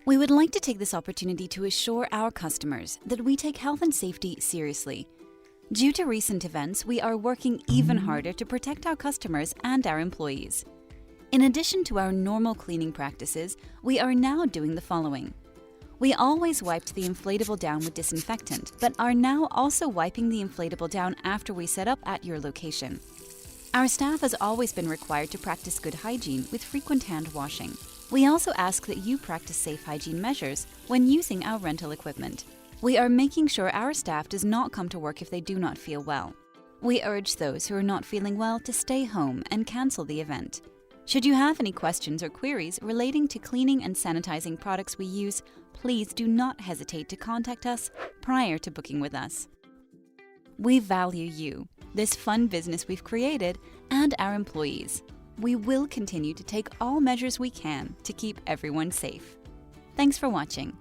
We would like to take this opportunity to assure our customers that we take health and safety seriously. Due to recent events, we are working even harder to protect our customers and our employees. In addition to our normal cleaning practices, we are now doing the following. We always wiped the inflatable down with disinfectant, but are now also wiping the inflatable down after we set up at your location. Our staff has always been required to practice good hygiene with frequent hand washing. We also ask that you practice safe hygiene measures when using our rental equipment. We are making sure our staff does not come to work if they do not feel well. We urge those who are not feeling well to stay home and cancel the event. Should you have any questions or queries relating to cleaning and sanitizing products we use, please do not hesitate to contact us prior to booking with us. We value you, this fun business we've created, and our employees. We will continue to take all measures we can to keep everyone safe. Thanks for watching.